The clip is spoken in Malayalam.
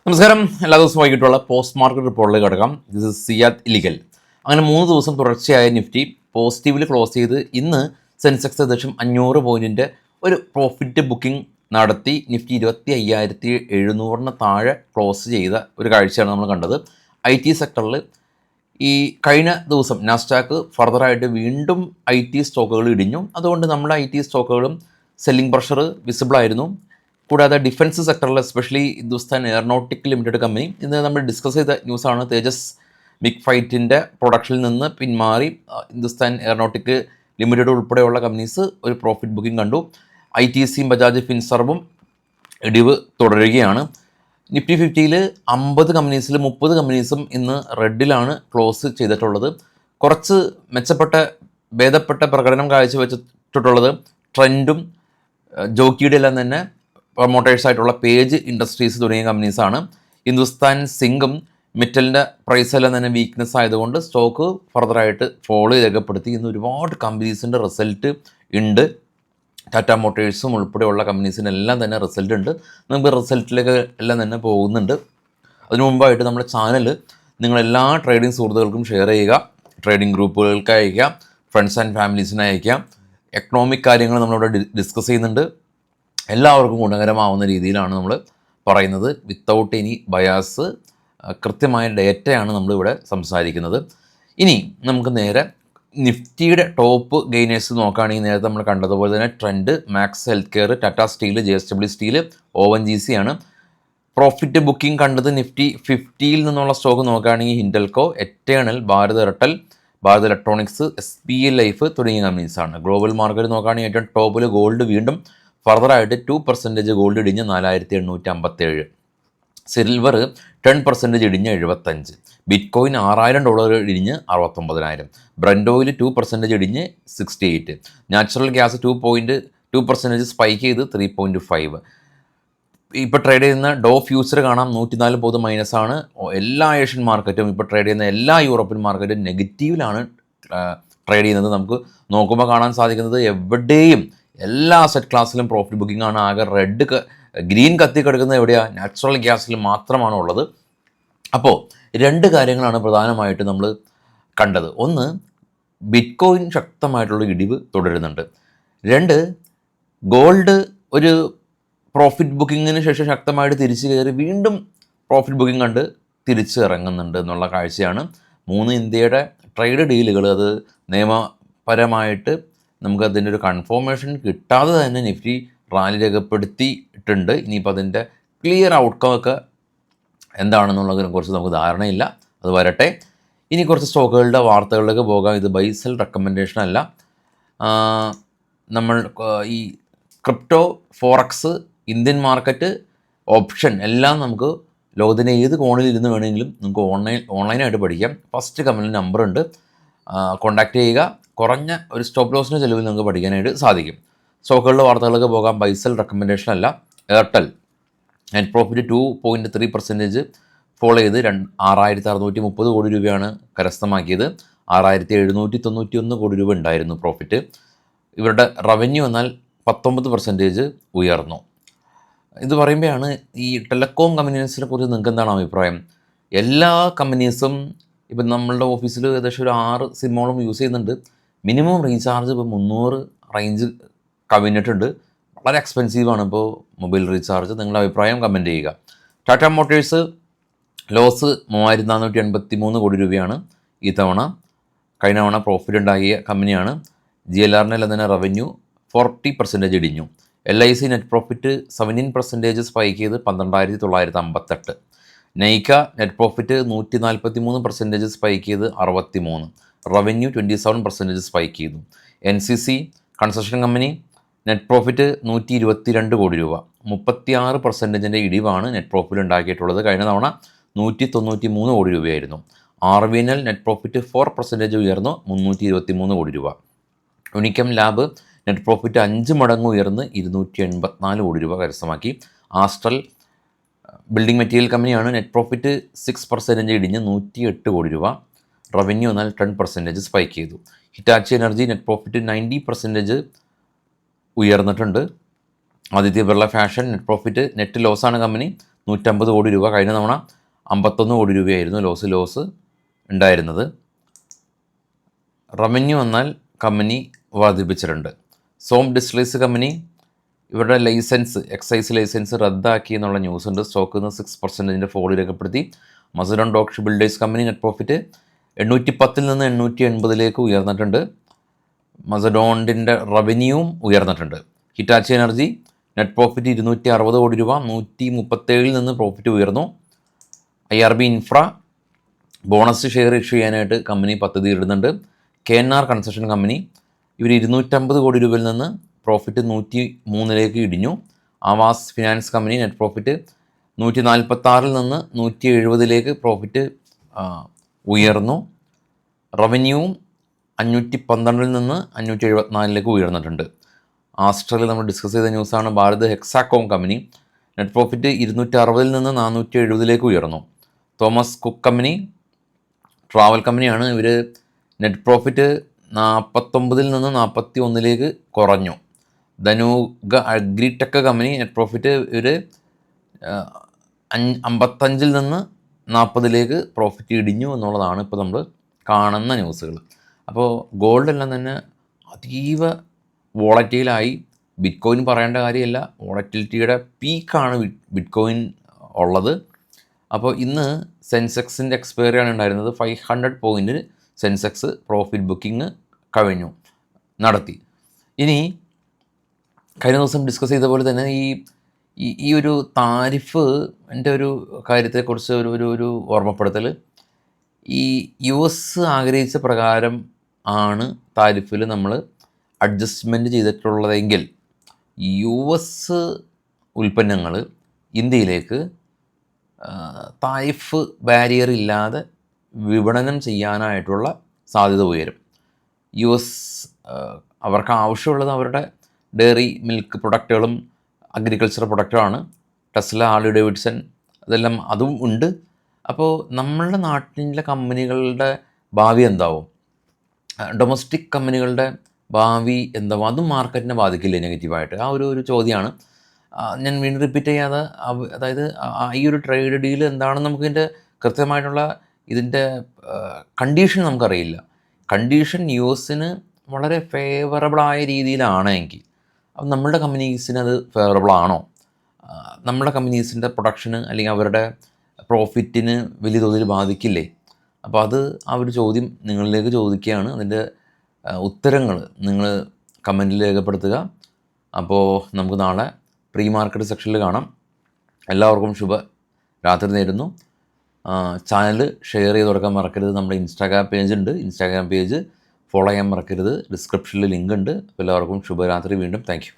നമസ്കാരം. എല്ലാ ദിവസവും വൈകിട്ടുള്ള പോസ്റ്റ് മാർക്കറ്റ് റിപ്പോർട്ടിലേക്ക് കിടക്കാം. ഇത് സിയാദ് ഇലിഗൽ. അങ്ങനെ 3 ദിവസം തുടർച്ചയായ നിഫ്റ്റി പോസിറ്റീവിൽ ക്ലോസ് ചെയ്ത് ഇന്ന് സെൻസെക്സ് ഏകദേശം 500 പോയിൻറ്റിൻ്റെ ഒരു പ്രോഫിറ്റ് ബുക്കിംഗ് നടത്തി നിഫ്റ്റി 25,700 താഴെ ക്ലോസ് ചെയ്ത ഒരു കാഴ്ചയാണ് നമ്മൾ കണ്ടത്. IT സെക്ടറിൽ ഈ കഴിഞ്ഞ ദിവസം നാസ്ഡാക്ക് ഫർദറായിട്ട് വീണ്ടും IT സ്റ്റോക്കുകൾ ഇടിഞ്ഞു. അതുകൊണ്ട് നമ്മുടെ IT സ്റ്റോക്കുകളും സെല്ലിംഗ് പ്രഷർ വിസിബിളായിരുന്നു. കൂടാതെ ഡിഫൻസ് സെക്ടറിൽ especially Hindustan aeronautic limited company ഇന്ന് നമ്മൾ ഡിസ്കസ് ചെയ്ത ന്യൂസാണ്. തേജസ് മിഗ് ഫൈറ്റിൻ്റെ പ്രൊഡക്ഷനിൽ നിന്ന് പിന്മാറി ഹിന്ദുസ്ഥാൻ എയറോനോട്ടിക് ലിമിറ്റഡ് ഉൾപ്പെടെയുള്ള കമ്പനീസ് ഒരു പ്രോഫിറ്റ് ബുക്കിംഗ് കണ്ടു. ITCയും ബജാജ് ഫിൻസർവും ഇടിവ് തുടരുകയാണ്. നിഫ്റ്റി 50യിൽ 50 കമ്പനീസിൽ 30 കമ്പനീസും ഇന്ന് റെഡിലാണ് ക്ലോസ് ചെയ്തിട്ടുള്ളത്. കുറച്ച് ഭേദപ്പെട്ട പ്രകടനം കാഴ്ചവെച്ചിട്ടുള്ളത് ട്രെൻഡും ജോക്കിയുടെ എല്ലാം തന്നെ പ്രൊമോട്ടേഴ്സായിട്ടുള്ള പേജ് ഇൻഡസ്ട്രീസ് തുടങ്ങിയ കമ്പനീസാണ്. ഹിന്ദുസ്ഥാൻ സിങ്കും മെറ്റലിൻ്റെ പ്രൈസ് എല്ലാം തന്നെ വീക്ക്നെസ് ആയതുകൊണ്ട് സ്റ്റോക്ക് ഫർദറായിട്ട് ഫോളോ രേഖപ്പെടുത്തി. ഇന്ന് ഒരുപാട് കമ്പനീസിൻ്റെ റിസൾട്ട് ഉണ്ട്. ടാറ്റ മോട്ടേഴ്സും ഉൾപ്പെടെയുള്ള കമ്പനീസിനെല്ലാം തന്നെ റിസൾട്ട് ഉണ്ട്. നമുക്ക് റിസൾട്ടിലേക്ക് എല്ലാം തന്നെ പോകുന്നുണ്ട്. അതിനു മുമ്പായിട്ട് നമ്മുടെ ചാനൽ നിങ്ങളെല്ലാ ട്രേഡിംഗ് സുഹൃത്തുക്കൾക്കും ഷെയർ ചെയ്യുക, ട്രേഡിംഗ് ഗ്രൂപ്പുകൾക്ക് അയക്കുക, ഫ്രണ്ട്സ് ആൻഡ് ഫാമിലീസിന് അയക്കുക. എക്കണോമിക് കാര്യങ്ങൾ നമ്മളിവിടെ ഡിസ്കസ് ചെയ്യുന്നുണ്ട്. എല്ലാവർക്കും ഗുണകരമാവുന്ന രീതിയിലാണ് നമ്മൾ പറയുന്നത്. വിത്തൗട്ട് എനി ബയാസ്, കൃത്യമായ ഡേറ്റയാണ് നമ്മളിവിടെ സംസാരിക്കുന്നത്. ഇനി നമുക്ക് നേരെ നിഫ്റ്റിയുടെ ടോപ്പ് ഗെയിനേഴ്സ് നോക്കുകയാണെങ്കിൽ നേരത്തെ നമ്മൾ കണ്ടതുപോലെ തന്നെ trend, Max health care, Tata steel, JSW steel, ONGC ആണ്. പ്രോഫിറ്റ് ബുക്കിംഗ് കണ്ടത് നിഫ്റ്റി 50യിൽ നിന്നുള്ള സ്റ്റോക്ക് നോക്കുകയാണെങ്കിൽ Hindalco, Eternal, Bharat Airtel, Bharat electronics, SBI life തുടങ്ങിയ കമ്പനീസാണ്. ഗ്ലോബൽ മാർക്കറ്റ് നോക്കുകയാണെങ്കിൽ ഏറ്റവും ടോപ്പിൽ ഗോൾഡ് വീണ്ടും ഫർദറായിട്ട് 2% ഗോൾഡ് ഇടിഞ്ഞ് 4,857. സിൽവർ 10% ഇടിഞ്ഞ് 75. ബിറ്റ് കോയിൻ $6,000 ഇടിഞ്ഞ് 69,000. ബ്രന്റ് ഓയിൽ 2% ഇടിഞ്ഞ് 68. നാച്ചുറൽ ഗ്യാസ് 2% സ്പൈക്ക് ചെയ്ത് 3.5. ഇപ്പോൾ ട്രേഡ് ചെയ്യുന്ന ഡോ ഫ്യൂച്ചർ കാണാം 104 പോയിന്റ് മൈനസാണ്. എല്ലാ ഏഷ്യൻ മാർക്കറ്റും ഇപ്പോൾ ട്രേഡ് ചെയ്യുന്ന എല്ലാ യൂറോപ്യൻ മാർക്കറ്റും നെഗറ്റീവിലാണ് ട്രേഡ് ചെയ്യുന്നത്. നമുക്ക് നോക്കുമ്പോൾ കാണാൻ സാധിക്കുന്നത് എവിടെയും എല്ലാ അസറ്റ് ക്ലാസ്സിലും പ്രോഫിറ്റ് ബുക്കിംഗ് ആണ്. ആകെ ഗ്രീൻ കത്തിക്കെടുക്കുന്നത് എവിടെയാണ്? നാച്ചുറൽ ഗ്യാസിൽ മാത്രമാണ് ഉള്ളത്. അപ്പോൾ 2 കാര്യങ്ങളാണ് പ്രധാനമായിട്ട് നമ്മൾ കണ്ടത്. ഒന്ന്, ബിറ്റ് കോയിൻ ശക്തമായിട്ടുള്ള ഇടിവ് തുടരുന്നുണ്ട്. 2, ഗോൾഡ് ഒരു പ്രോഫിറ്റ് ബുക്കിങ്ങിന് ശേഷം ശക്തമായിട്ട് തിരിച്ചു കയറി വീണ്ടും പ്രോഫിറ്റ് ബുക്കിംഗ് കണ്ട് തിരിച്ച് ഇറങ്ങുന്നുണ്ട് എന്നുള്ള കാഴ്ചയാണ്. 3, ഇന്ത്യയുടെ ട്രേഡ് ഡീലുകൾ അത് നിയമപരമായിട്ട് നമുക്ക് അതിൻ്റെ ഒരു കൺഫർമേഷൻ കിട്ടാതെ തന്നെ നിഫ്റ്റി റാലി രേഖപ്പെടുത്തിയിട്ടുണ്ട്. ഇനിയിപ്പോൾ അതിൻ്റെ ക്ലിയർ ഔട്ട്കം ഒക്കെ എന്താണെന്നുള്ളതിനെ കുറിച്ച് നമുക്ക് ധാരണയില്ല. അത് വരട്ടെ. ഇനി കുറച്ച് സ്റ്റോക്കുകളുടെ വാർത്തകളിലേക്ക് പോകാം. ഇത് ബൈ സെൽ റെക്കമെൻഡേഷൻ അല്ല. നമ്മൾ ഈ crypto, forex, Indian market, option എല്ലാം നമുക്ക് ലോകത്തിൻ്റെ ഏത് കോണിൽ ഇരുന്ന് വേണമെങ്കിലും നമുക്ക് ഓൺലൈനായിട്ട് പഠിക്കാം. ഫസ്റ്റ് കമ്പനി നമ്പർ ഉണ്ട്, കോൺടാക്റ്റ് ചെയ്യുക. കുറഞ്ഞ ഒരു സ്റ്റോപ്പ് ലോസിൻ്റെ ചിലവിൽ നമുക്ക് പഠിക്കാനായിട്ട് സാധിക്കും. സ്റ്റോക്കുകളുടെ വാർത്തകളൊക്കെ പോകാം. ബൈസൽ റെക്കമെൻഡേഷൻ അല്ല. എയർടെൽ നെറ്റ് പ്രോഫിറ്റ് 2.3% ഫോളോ ചെയ്ത് 6,630 കോടി രൂപയാണ് കരസ്ഥമാക്കിയത്. 6,791 കോടി രൂപ ഉണ്ടായിരുന്നു പ്രോഫിറ്റ്. ഇവരുടെ റവന്യൂ എന്നാൽ 19% ഉയർന്നു. ഇത് പറയുമ്പോഴാണ് ഈ ടെലികോം കമ്പനീസിനെ കുറിച്ച് നിങ്ങൾക്ക് എന്താണ് അഭിപ്രായം? എല്ലാ കമ്പനീസും ഇപ്പം നമ്മളുടെ ഓഫീസിൽ ഏകദേശം ഒരു 6 സിമ്മോളം യൂസ് ചെയ്യുന്നുണ്ട്. മിനിമം റീചാർജ് ഇപ്പോൾ 300 റേഞ്ച് കവിഞ്ഞിട്ടുണ്ട്. വളരെ എക്സ്പെൻസീവാണ് ഇപ്പോൾ മൊബൈൽ റീചാർജ്. നിങ്ങളുടെ അഭിപ്രായം കമൻറ്റ് ചെയ്യുക. ടാറ്റ മോട്ടേഴ്സ് ലോസ് 3,483 കോടി രൂപയാണ് ഈ തവണ. കഴിഞ്ഞ തവണ പ്രോഫിറ്റ് ഉണ്ടാക്കിയ കമ്പനിയാണ്. GLRനെല്ലാം തന്നെ റവന്യൂ 40% ഇടിഞ്ഞു. LIC നെറ്റ് പ്രോഫിറ്റ് 17% സ്പൈക്ക് ചെയ്ത് 12,958. നൈക്ക നെറ്റ് പ്രോഫിറ്റ് 143% സ്പൈക്ക് ചെയ്ത് 63. റവന്യൂ 27% സ്പൈക്ക് ചെയ്തു. NCC construction company net profit 122 കോടി രൂപ, 36% ഇടിവാണ് നെറ്റ് പ്രോഫിറ്റ് ഉണ്ടാക്കിയിട്ടുള്ളത്. കഴിഞ്ഞ തവണ 193 കോടി രൂപയായിരുന്നു. RVNL നെറ്റ് പ്രോഫിറ്റ് 4% ഉയർന്നു 323 കോടി രൂപ. യുണിക്കം ലാബ് നെറ്റ് പ്രോഫിറ്റ് 5 മടങ്ങ് ഉയർന്ന് 284 കോടി രൂപ കരസ്ഥമാക്കി. ആസ്ട്രൽ ബിൽഡിംഗ് മെറ്റീരിയൽ കമ്പനിയാണ്. നെറ്റ് പ്രോഫിറ്റ് 6% ഇടിഞ്ഞ് 108 കോടി രൂപ. റവന്യൂ എന്നാൽ 10% സ്പൈക്ക് ചെയ്തു. ഹിറ്റാച്ചി എനർജി നെറ്റ് പ്രോഫിറ്റ് 90% ഉയർന്നിട്ടുണ്ട്. Aditya Birla fashion net profit net ലോസാണ് കമ്പനി 150 കോടി രൂപ. കഴിഞ്ഞ തവണ 51 കോടി രൂപയായിരുന്നു ലോസ് ഉണ്ടായിരുന്നത്. റവന്യൂ എന്നാൽ കമ്പനി വർദ്ധിപ്പിച്ചിട്ടുണ്ട്. സോം ഡിസ്റ്റിലേഴ്സ് കമ്പനി ഇവരുടെ എക്സൈസ് ലൈസൻസ് റദ്ദാക്കി എന്നുള്ള ന്യൂസ് ഉണ്ട്. സ്റ്റോക്കിൽ നിന്ന് 6% ഫോൾ രേഖപ്പെടുത്തി. Mazagon dock builders company net profit 810 നിന്ന് 880 ഉയർന്നിട്ടുണ്ട്. മസഡോണിൻ്റെ റവന്യൂവും ഉയർന്നിട്ടുണ്ട്. ഹിറ്റാച്ചി എനർജി നെറ്റ് പ്രോഫിറ്റ് 260 കോടി രൂപ, 137 നിന്ന് പ്രോഫിറ്റ് ഉയർന്നു. IRB infra bonus share issue ചെയ്യാനായിട്ട് കമ്പനി പദ്ധതി ഇടുന്നുണ്ട്. KNR കൺസ്ട്രക്ഷൻ കമ്പനി ഇവർ 250 കോടി രൂപയിൽ നിന്ന് പ്രോഫിറ്റ് 103 ഇടിഞ്ഞു. Aavas finance company net profit 146 നിന്ന് 170 പ്രോഫിറ്റ് ഉയർന്നു. റവന്യൂവും 512 നിന്ന് 574 ഉയർന്നിട്ടുണ്ട്. ആസ്ട്രേലിയ നമ്മൾ ഡിസ്കസ് ചെയ്ത ന്യൂസാണ്. Bharat Hexacom company net profit 260 നിന്ന് 470 ഉയർന്നു. തോമസ് കുക്ക് കമ്പനി ട്രാവൽ കമ്പനിയാണ്. ഇവർ നെറ്റ് പ്രോഫിറ്റ് 49 നിന്ന് 41 കുറഞ്ഞു. Dhanuka agritech company net profit ഇവർ 55 നിന്ന് 40 പ്രോഫിറ്റ് ഇടിഞ്ഞു എന്നുള്ളതാണ് ഇപ്പോൾ നമ്മൾ കാണുന്ന ന്യൂസുകൾ. അപ്പോൾ ഗോൾഡെല്ലാം തന്നെ അതീവ വോളറ്റൈലായി. ബിറ്റ്കോയിൻ പറയേണ്ട കാര്യമില്ല, വോളറ്റിലിറ്റിയുടെ പീക്കാണ് ബിറ്റ്കോയിൻ ഉള്ളത്. അപ്പോൾ ഇന്ന് സെൻസെക്സിൻ്റെ എക്സ്പയറിയാണ് ഉണ്ടായിരുന്നത്. 500 പോയിൻറ്റ് സെൻസെക്സ് പ്രോഫിറ്റ് ബുക്കിംഗ് നടത്തി. ഇനി കഴിഞ്ഞ ദിവസം ഡിസ്കസ് ചെയ്ത പോലെ തന്നെ ഈ ഒരു താരിഫ് എൻ്റെ ഒരു കാര്യത്തെക്കുറിച്ച് ഒരു ഓർമ്മപ്പെടുത്തൽ. ഈ US ആഗ്രഹിച്ച പ്രകാരം ആണ് താരിഫിൽ നമ്മൾ അഡ്ജസ്റ്റ്മെൻറ്റ് ചെയ്തിട്ടുള്ളതെങ്കിൽ US ഉൽപ്പന്നങ്ങൾ ഇന്ത്യയിലേക്ക് താരിഫ് ബാരിയർ ഇല്ലാതെ വിപണനം ചെയ്യാനായിട്ടുള്ള സാധ്യത ഉയരും. US അവർക്ക് ആവശ്യമുള്ളത് അവരുടെ ഡയറി മിൽക്ക് പ്രൊഡക്റ്റുകളും അഗ്രികൾച്ചർ പ്രൊഡക്റ്റുമാണ്. ടെസ്ല, ഹാർലി ഡേവിഡ്സൺ അതെല്ലാം അതും ഉണ്ട്. അപ്പോൾ നമ്മളുടെ നാട്ടിലെ കമ്പനികളുടെ ഭാവി എന്താവും, ഡൊമസ്റ്റിക് കമ്പനികളുടെ ഭാവി എന്താവും, അതും മാർക്കറ്റിനെ ബാധിക്കില്ലേ നെഗറ്റീവായിട്ട്? ആ ഒരു ചോദ്യമാണ്. ഞാൻ വീണ്ടും റിപ്പീറ്റ് ചെയ്യാതെ, അതായത് ഈ ഒരു ട്രേഡ് ഡീൽ എന്താണെന്ന് നമുക്കിതിൻ്റെ കൃത്യമായിട്ടുള്ള ഇതിൻ്റെ കണ്ടീഷൻ നമുക്കറിയില്ല. കണ്ടീഷൻ US വളരെ ഫേവറബിളായ രീതിയിലാണെങ്കിൽ അപ്പം നമ്മളുടെ കമ്പനീസിന് അത് ഫേവറബിൾ ആണോ? നമ്മുടെ കമ്പനീസിൻ്റെ പ്രൊഡക്ഷന് അല്ലെങ്കിൽ അവരുടെ പ്രോഫിറ്റിന് വലിയ തോതിൽ ബാധിക്കില്ലേ? അപ്പോൾ അത് ആ ഒരു ചോദ്യം നിങ്ങളിലേക്ക് ചോദിക്കുകയാണ്. അതിൻ്റെ ഉത്തരങ്ങൾ നിങ്ങൾ കമൻറ്റിൽ രേഖപ്പെടുത്തുക. അപ്പോൾ നമുക്ക് നാളെ പ്രീ മാർക്കറ്റ് സെക്ഷനിൽ കാണാം. എല്ലാവർക്കും രാത്രി നേരുന്നു. ചാനൽ ഷെയർ ചെയ്ത് കൊടുക്കാൻ മറക്കരുത്. നമ്മുടെ ഇൻസ്റ്റാഗ്രാം പേജ് ഉണ്ട്. ഇൻസ്റ്റാഗ്രാം പേജ് ഫോളോ ചെയ്യാൻ മറക്കരുത്. ഡിസ്ക്രിപ്ഷനിൽ ലിങ്ക് ഉണ്ട്. എല്ലാവർക്കും ശുഭരാത്രി. വീണ്ടും താങ്ക് യു.